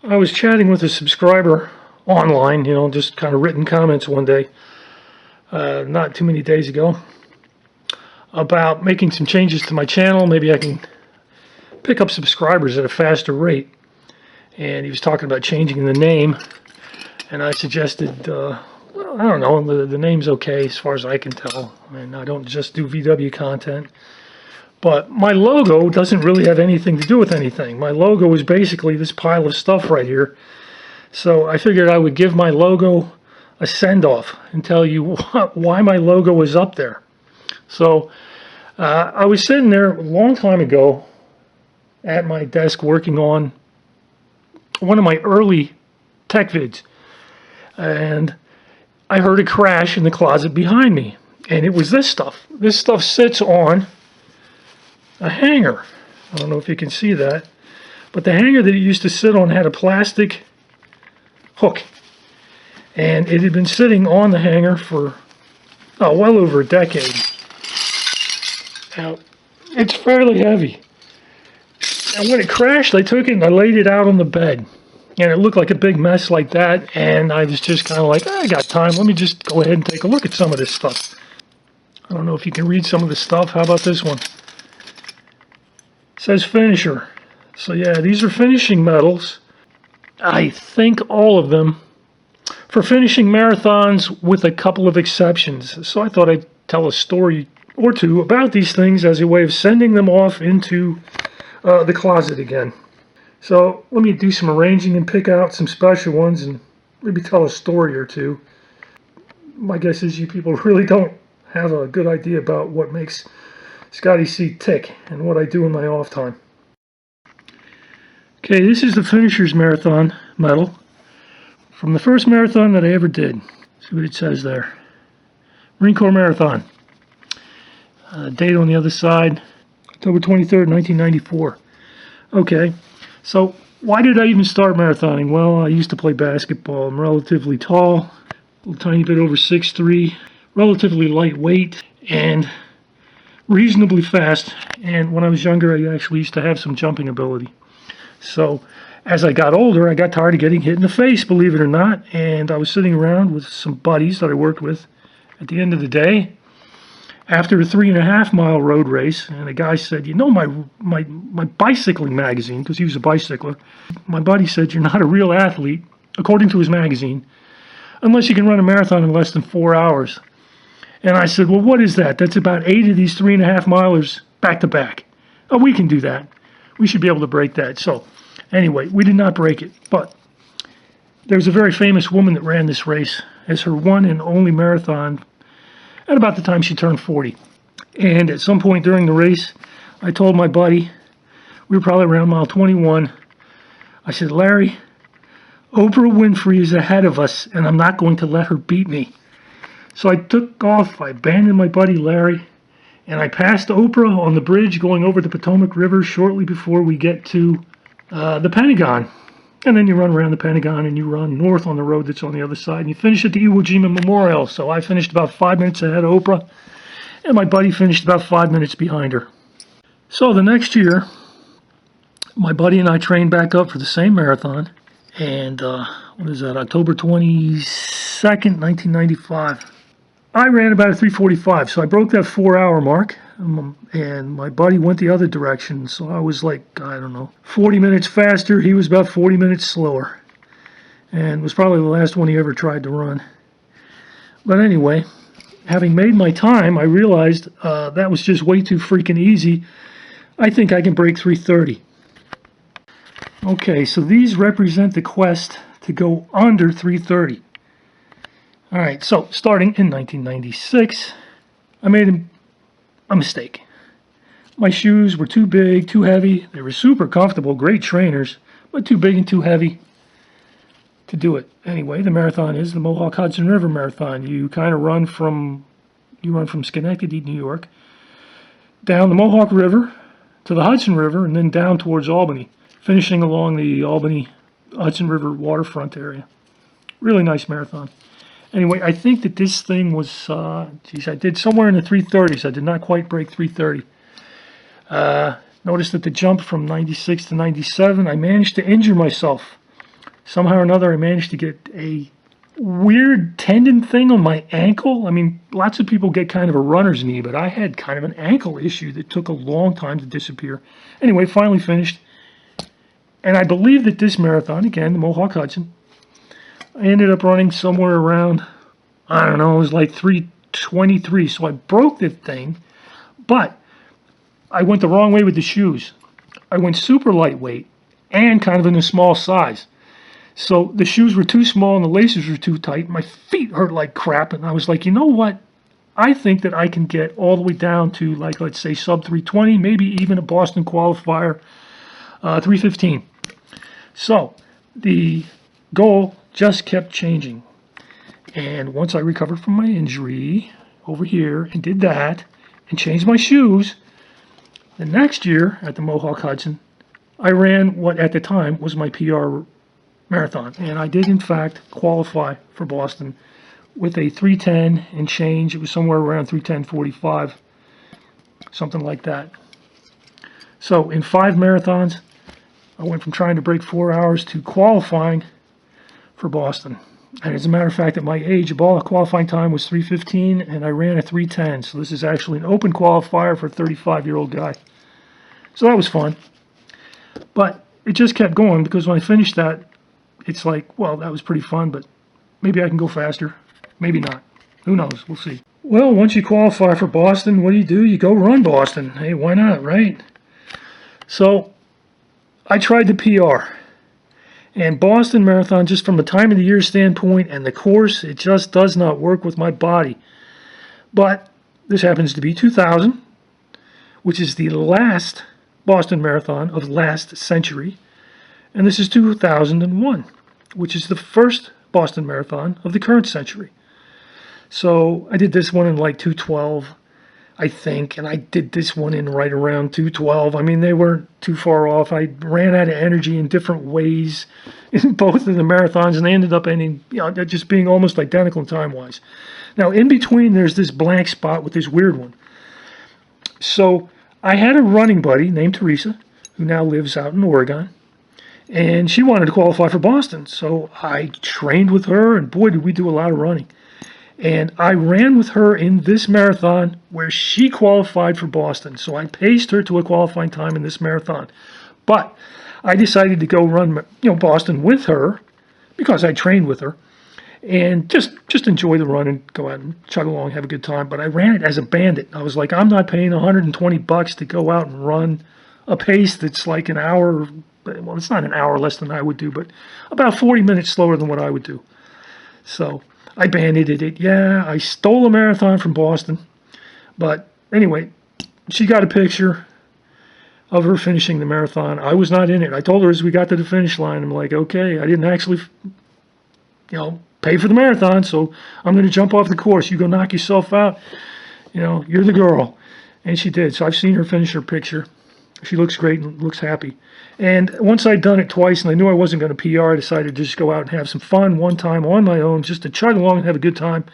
I was chatting with a subscriber online, just kind of written comments one day, not too many days ago, about making some changes to my channel. Maybe I can pick up subscribers at a faster rate. And he was talking about changing the name, and I suggested, well, I don't know, the name's okay as far as I can tell. I mean, I don't just do VW content. But my logo doesn't really have anything to do with anything. My logo is basically this pile of stuff right here. So I figured I would give my logo a send-off and tell you why my logo is up there. So I was sitting there a long time ago at my desk working on one of my early tech vids. And I heard a crash in the closet behind me. And it was this stuff. This stuff sits on a hanger. I don't know if you can see that, but the hanger that it used to sit on had a plastic hook, and it had been sitting on the hanger for well over a decade. Now, it's fairly heavy, and when it crashed, I took it and I laid it out on the bed, and it looked like a big mess like that, and I was just kind of like, I got time, let me just go ahead and take a look at some of this stuff. I don't know if you can read some of the stuff. How about this one? It says finisher. So yeah, these are finishing metals. I think all of them for finishing marathons with a couple of exceptions. So I thought I'd tell a story or two about these things as a way of sending them off into the closet again. So let me do some arranging and pick out some special ones and maybe tell a story or two. My guess is you people really don't have a good idea about what makes Scotty C tick and what I do in my off time. Okay, this is the Finishers Marathon medal from the first marathon that I ever did. See what it says there. Marine Corps Marathon. Date on the other side, October 23rd, 1994. Okay, so why did I even start marathoning? Well, I used to play basketball. I'm relatively tall, a little tiny bit over 6'3", relatively lightweight, and reasonably fast. And when I was younger, I actually used to have some jumping ability. So as I got older, I got tired of getting hit in the face, believe it or not, and I was sitting around with some buddies that I worked with at the end of the day after a 3.5-mile road race, and a guy said, my bicycling magazine, because he was a bicycler, my buddy said, you're not a real athlete, according to his magazine, unless you can run a marathon in less than 4 hours. And I said, well, what is that? That's about 8 of these 3.5-milers back to back. Oh, we can do that. We should be able to break that. So anyway, we did not break it. But there's a very famous woman that ran this race as her one and only marathon at about the time she turned 40. And at some point during the race, I told my buddy, we were probably around mile 21, I said, Larry, Oprah Winfrey is ahead of us, and I'm not going to let her beat me. So I took off, I abandoned my buddy Larry, and I passed Oprah on the bridge going over the Potomac River shortly before we get to the Pentagon. And then you run around the Pentagon and you run north on the road that's on the other side, and you finish at the Iwo Jima Memorial. So I finished about 5 minutes ahead of Oprah, and my buddy finished about 5 minutes behind her. So the next year, my buddy and I trained back up for the same marathon, and what is that, October 22nd, 1995. I ran about a 3:45, so I broke that 4-hour mark, and my buddy went the other direction, so I was like, I don't know, 40 minutes faster. He was about 40 minutes slower, and it was probably the last one he ever tried to run. But anyway, having made my time, I realized that was just way too freaking easy. I think I can break 3:30. Okay, so these represent the quest to go under 3:30. All right, so starting in 1996, I made a mistake. My shoes were too big, too heavy. They were super comfortable, great trainers, but too big and too heavy to do it. Anyway, the marathon is the Mohawk Hudson River Marathon. You kind of run from Schenectady, New York, down the Mohawk River to the Hudson River, and then down towards Albany, finishing along the Albany Hudson River waterfront area. Really nice marathon. Anyway, I think that this thing was, I did somewhere in the 3:30s. I did not quite break 3:30. Notice that the jump from 96 to 97, I managed to injure myself Somehow or another, I managed to get a weird tendon thing on my ankle. I mean, lots of people get kind of a runner's knee, but I had kind of an ankle issue that took a long time to disappear. Anyway, finally finished. And I believe that this marathon, again, the Mohawk Hudson, I ended up running somewhere around, I don't know, it was like 3:23. So I broke the thing, but I went the wrong way with the shoes. I went super lightweight and kind of in a small size. So the shoes were too small and the laces were too tight. My feet hurt like crap. And I was like, you know what? I think that I can get all the way down to, like, let's say sub 320, maybe even a Boston qualifier, 315. So the goal just kept changing. And once I recovered from my injury over here and did that and changed my shoes, the next year at the Mohawk Hudson, I ran what at the time was my PR marathon. And I did, in fact, qualify for Boston with a 3:10 and change. It was somewhere around 3:10:45, something like that. So in 5 marathons, I went from trying to break 4 hours to qualifying for Boston. And as a matter of fact, at my age, the ball qualifying time was 3:15, and I ran a 3:10. So this is actually an open qualifier for a 35-year-old guy. So that was fun. But it just kept going, because when I finished that, it's like, well, that was pretty fun, but maybe I can go faster. Maybe not. Who knows? We'll see. Well, once you qualify for Boston, what do? You go run Boston. Hey, why not, right? So I tried the PR. And Boston Marathon, just from a time of the year standpoint and the course, it just does not work with my body. But this happens to be 2000, which is the last Boston Marathon of last century. And this is 2001, which is the first Boston Marathon of the current century. So I did this one in like 2:12, I think, and I did this one in right around 2:12. I mean, they weren't too far off. I ran out of energy in different ways in both of the marathons, and they ended up ending, just being almost identical time-wise. Now, in between, there's this blank spot with this weird one. So I had a running buddy named Teresa, who now lives out in Oregon, and she wanted to qualify for Boston. So I trained with her, and boy, did we do a lot of running. And I ran with her in this marathon where she qualified for Boston. So I paced her to a qualifying time in this marathon. But I decided to go run, Boston with her because I trained with her and just enjoy the run and go out and chug along, have a good time. But I ran it as a bandit. I was like, I'm not paying $120 to go out and run a pace that's like an hour. Well, it's not an hour less than I would do, but about 40 minutes slower than what I would do. So I bandited it. Yeah, I stole a marathon from Boston. But anyway, she got a picture of her finishing the marathon. I was not in it. I told her as we got to the finish line, I'm like, okay, I didn't actually, pay for the marathon, so I'm going to jump off the course. You go knock yourself out. You're the girl. And she did. So I've seen her finish her picture. She looks great and looks happy. And once I'd done it twice and I knew I wasn't going to PR, I decided to just go out and have some fun one time on my own, just to chug along and have a good time.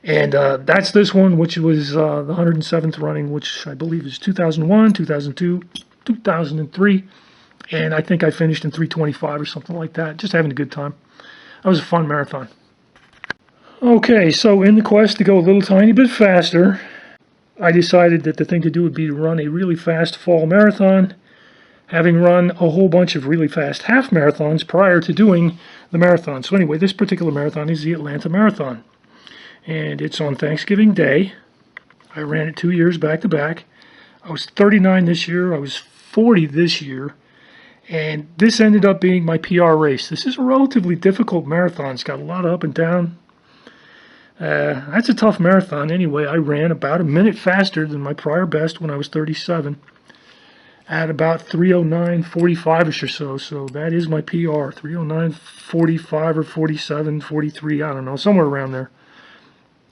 And that's this one, which was the 107th running, which I believe is 2001, 2002, 2003. And I think I finished in 3:25 or something like that, just having a good time. That was a fun marathon. Okay, so in the quest to go a little tiny bit faster, I decided that the thing to do would be to run a really fast fall marathon, having run a whole bunch of really fast half marathons prior to doing the marathon. So anyway, this particular marathon is the Atlanta Marathon. And it's on Thanksgiving Day. I ran it 2 years back to back. I was 39 this year. I was 40 this year. And this ended up being my PR race. This is a relatively difficult marathon. It's got a lot of up and down. That's a tough marathon. Anyway, I ran about a minute faster than my prior best when I was 37 at about 3:09:45ish or so. So that is my PR, 3:09:45 or 47, 43, I don't know, somewhere around there.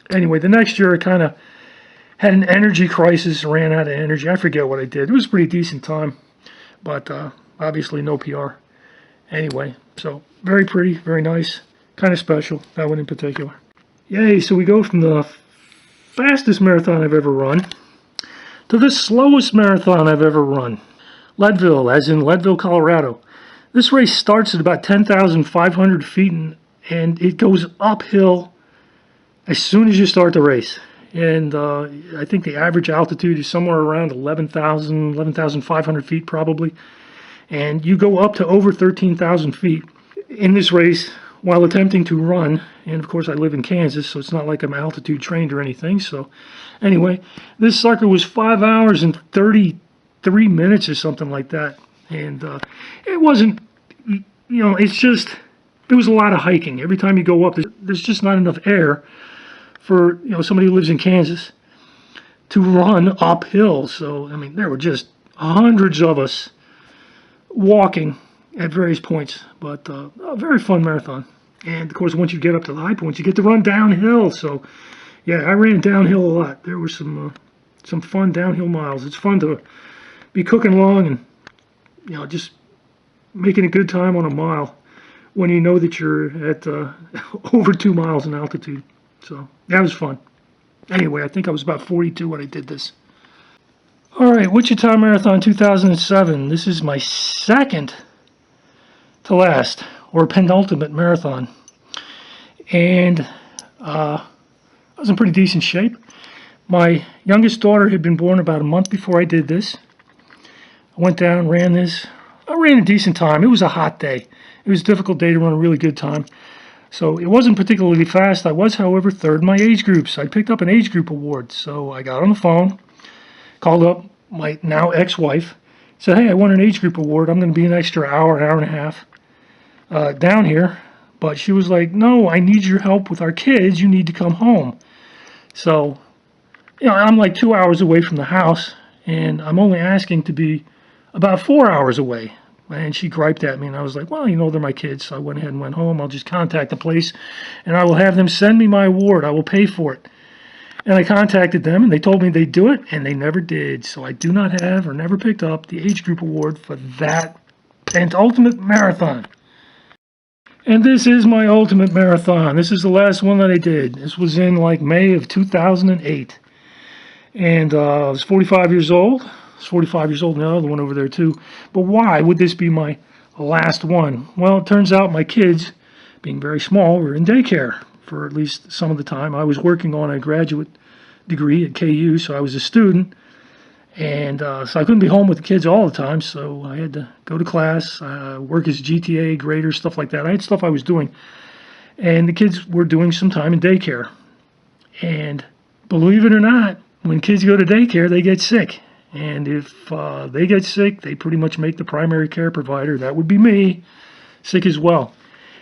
Anyway, the next year I kind of had an energy crisis, ran out of energy. I forget what I did. It was a pretty decent time, but obviously no PR. Anyway, so very pretty, very nice, kind of special, that one in particular. Yay, so we go from the fastest marathon I've ever run to the slowest marathon I've ever run. Leadville, as in Leadville, Colorado. This race starts at about 10,500 feet and it goes uphill as soon as you start the race. And I think the average altitude is somewhere around 11,000, 11,500 feet probably. And you go up to over 13,000 feet in this race while attempting to run. And of course I live in Kansas, so it's not like I'm altitude trained or anything. So anyway, this sucker was 5 hours and 33 minutes or something like that. And it wasn't, it's just, it was a lot of hiking. Every time you go up, there's just not enough air for, somebody who lives in Kansas to run uphill. So, I mean, there were just hundreds of us walking at various points, but a very fun marathon. And of course, once you get up to the high points, you get to run downhill. So, yeah, I ran downhill a lot. There were some fun downhill miles. It's fun to be cooking along and just making a good time on a mile when you know that you're at over 2 miles in altitude. So that was fun. Anyway, I think I was about 42 when I did this. All right, Wichita Marathon 2007. This is my second to last, or penultimate marathon. And I was in pretty decent shape. My youngest daughter had been born about a month before I did this. I went down, ran this. I ran a decent time. It was a hot day. It was a difficult day to run a really good time. So it wasn't particularly fast. I was, however, third in my age groups. I picked up an age group award. So I got on the phone, called up my now ex-wife, said, hey, I won an age group award. I'm going to be an extra hour and a half down here. But she was like, no, I need your help with our kids. You need to come home. So, I'm like 2 hours away from the house, and I'm only asking to be about 4 hours away. And she griped at me, and I was like, well, they're my kids. So I went ahead and went home. I'll just contact the place, and I will have them send me my award. I will pay for it. And I contacted them, and they told me they'd do it, and they never did. So I do not have or never picked up the age group award for that penultimate marathon. And this is my ultimate marathon. This is the last one that I did. This was in like May of 2008. And I was 45 years old. I was 45 years old in the other one over there too. But why would this be my last one? Well, it turns out my kids, being very small, were in daycare for at least some of the time. I was working on a graduate degree at KU, so I was a student. And so I couldn't be home with the kids all the time, so I had to go to class, work as GTA, grader, stuff like that. I had stuff I was doing. And the kids were doing some time in daycare. And believe it or not, when kids go to daycare, they get sick. And if they get sick, they pretty much make the primary care provider, that would be me, sick as well.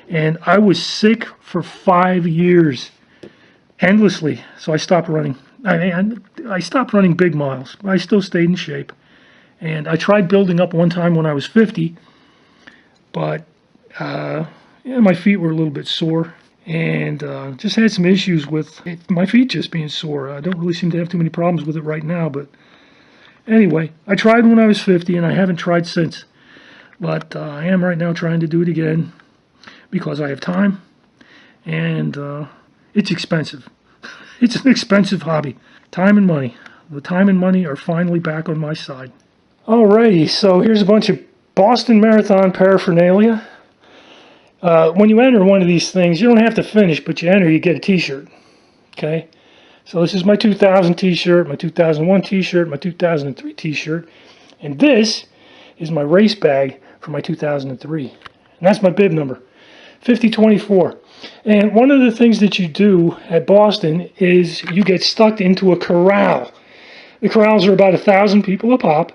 And I was sick for 5 years, endlessly, so I stopped running. I stopped running big miles. I still stayed in shape. And I tried building up one time when I was 50, but my feet were a little bit sore. And just had some issues with my feet just being sore. I don't really seem to have too many problems with it right now. But anyway, I tried when I was 50, and I haven't tried since. But I am right now trying to do it again because I have time. And it's expensive. It's an expensive hobby. Time and money. The time and money are finally back on my side. Alrighty, so here's a bunch of Boston Marathon paraphernalia. When you enter one of these things, you don't have to finish, but you enter, you get a t-shirt. Okay? So this is my 2000 t-shirt, my 2001 t-shirt, my 2003 t-shirt, and this is my race bag for my 2003. And that's my bib number, 5024. And one of the things that you do at Boston is you get stuck into a corral. The corrals are about 1,000 people a pop.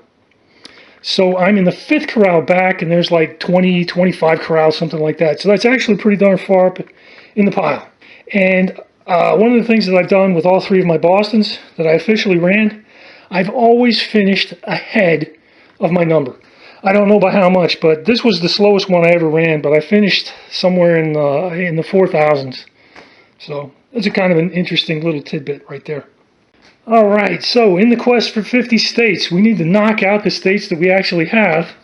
So I'm in the 5th corral back, and there's like 20, 25 corrals, something like that. So that's actually pretty darn far up in the pile. And one of the things that I've done with all 3 of my Bostons that I officially ran, I've always finished ahead of my number. I don't know by how much, but this was the slowest one I ever ran, but I finished somewhere in the 4,000s. So that's a kind of an interesting little tidbit right there. All right, so in the quest for 50 states, we need to knock out the states that we actually have.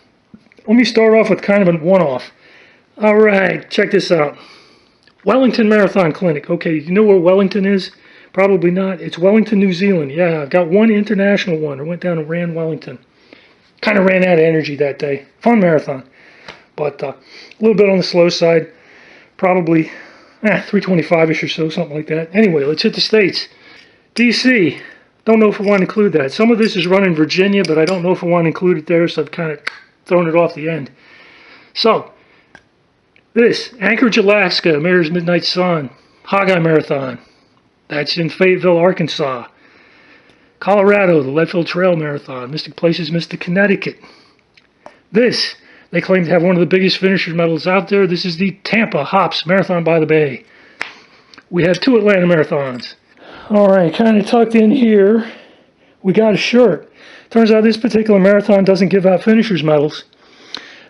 Let me start off with kind of a one-off. All right, check this out. Wellington Marathon Clinic. Okay, you know where Wellington is? Probably not. It's Wellington, New Zealand. Yeah, I've got one international one. I went down and ran Wellington. Kind of ran out of energy that day. Fun marathon. but a little bit on the slow side, probably 325-ish or so, something like that. Anyway, let's hit the states. DC, don't know if I want to include that. Some of this is run in Virginia, but I don't know if I want to include it there, so I've kind of thrown it off the end. So, this, Anchorage, Alaska, Mayor's Midnight Sun, Hogeye Marathon. That's in Fayetteville, Arkansas. Colorado, the Leadville Trail Marathon. Mystic Places, Mystic, Connecticut. This, they claim to have one of the biggest finishers medals out there. This is the Tampa Hops Marathon by the Bay. We have 2 Atlanta marathons. All right, kind of tucked in here, we got a shirt. Turns out this particular marathon doesn't give out finishers medals.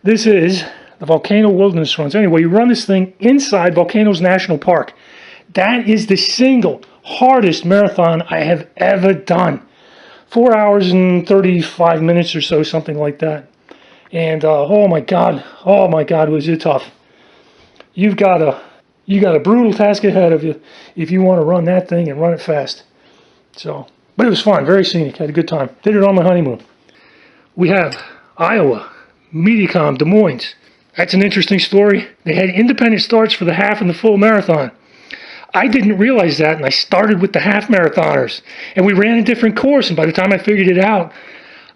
This is the Volcano Wilderness Runs. Anyway, you run this thing inside Volcanoes National Park. That is the single hardest marathon I have ever done. 4 hours and 35 minutes or so, something like that. And oh my God, was it tough. You got a brutal task ahead of you if you want to run that thing and run it fast. So, but it was fun, very scenic, had a good time. Did it on my honeymoon. We have Iowa, Medicom, Des Moines. That's an interesting story. They had independent starts for the half and the full marathon. I didn't realize that, and I started with the half marathoners. And we ran a different course, and by the time I figured it out,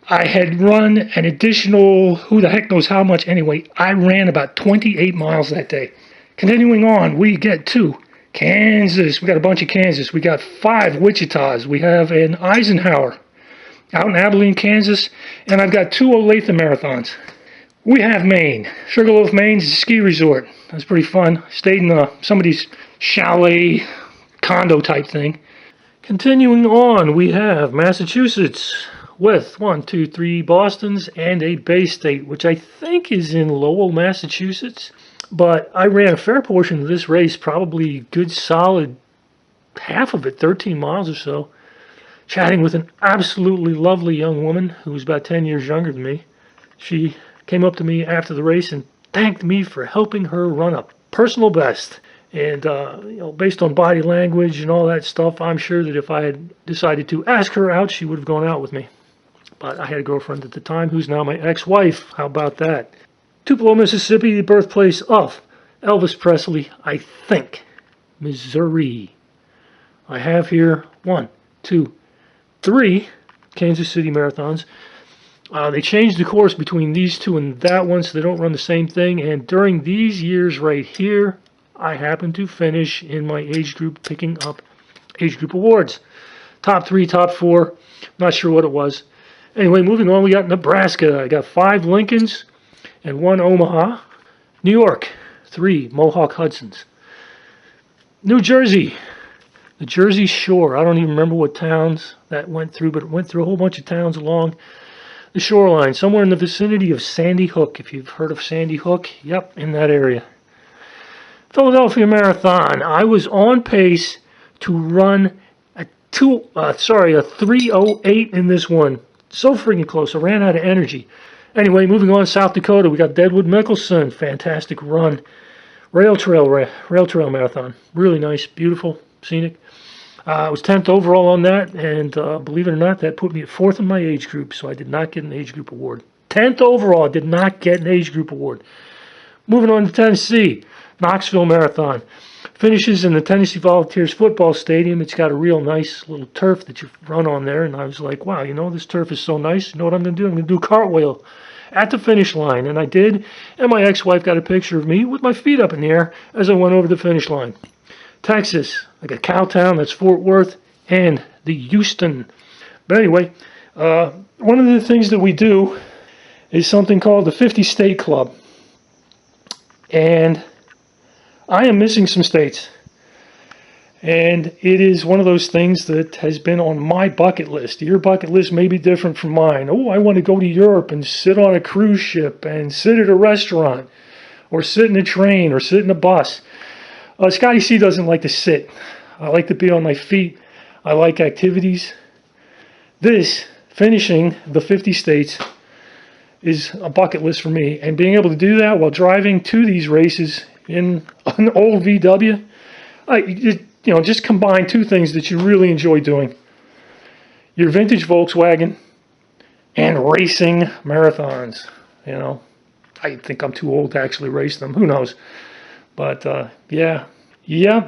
I had run an additional, who the heck knows how much. Anyway, I ran about 28 miles that day. Continuing on, we get to Kansas. We got a bunch of Kansas. We got 5 Wichitas. We have an Eisenhower out in Abilene, Kansas. And I've got 2 Olathe marathons. We have Maine. Sugarloaf, Maine is a ski resort. That was pretty fun. Stayed in somebody's chalet condo type thing. Continuing on, we have Massachusetts with 1, 2, 3 Bostons and a Bay State, which I think is in Lowell, Massachusetts. But I ran a fair portion of this race, probably good solid half of it, 13 miles or so, chatting with an absolutely lovely young woman who was about 10 years younger than me. She came up to me after the race and thanked me for helping her run a personal best. And, based on body language and all that stuff, I'm sure that if I had decided to ask her out, she would have gone out with me. But I had a girlfriend at the time who's now my ex-wife. How about that? Tupelo, Mississippi, the birthplace of Elvis Presley, I think. Missouri. I have here 1, 2, 3 Kansas City marathons. They changed the course between these 2 and that one, so they don't run the same thing. And during these years right here, I happened to finish in my age group, picking up age group awards. Top 3, top 4, not sure what it was. Anyway, moving on, we got Nebraska. I got 5 Lincolns and 1 Omaha. New York, 3 Mohawk Hudsons. New Jersey, the Jersey Shore. I don't even remember what towns that went through, but it went through a whole bunch of towns along the shoreline, somewhere in the vicinity of Sandy Hook. If you've heard of Sandy Hook, yep, in that area. Philadelphia Marathon. I was on pace to run a 3:08 in this one. So freaking close. I ran out of energy. Anyway, moving on, South Dakota, we got Deadwood Mickelson. Fantastic run. Rail Trail Marathon. Really nice, beautiful, scenic. I was 10th overall on that, and believe it or not, that put me at 4th in my age group, so I did not get an age group award. 10th overall, I did not get an age group award. Moving on to Tennessee, Knoxville Marathon. Finishes in the Tennessee Volunteers football stadium. It's got a real nice little turf that you run on there, and I was like, wow, this turf is so nice. You know what I'm going to do? I'm going to do a cartwheel at the finish line, and I did, and my ex-wife got a picture of me with my feet up in the air as I went over the finish line. Texas, like a Cowtown, that's Fort Worth, and the Houston. But anyway, one of the things that we do is something called the 50 State Club. And I am missing some states. And it is one of those things that has been on my bucket list. Your bucket list may be different from mine. Oh, I want to go to Europe and sit on a cruise ship and sit at a restaurant or sit in a train or sit in a bus. Scotty C doesn't like to sit. I like to be on my feet. I like activities. This, finishing the 50 states, is a bucket list for me. And being able to do that while driving to these races in an old VW, just combine 2 things that you really enjoy doing. Your vintage Volkswagen and racing marathons. I think I'm too old to actually race them. Who knows? But yeah,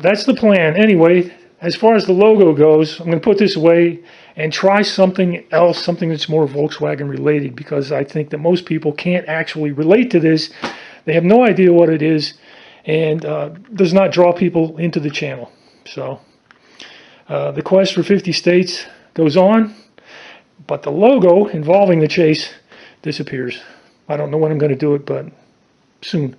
that's the plan. Anyway, as far as the logo goes, I'm going to put this away and try something else, something that's more Volkswagen related, because I think that most people can't actually relate to this. They have no idea what it is, and does not draw people into the channel. So the quest for 50 states goes on, but the logo involving the chase disappears. I don't know when I'm going to do it, but soon.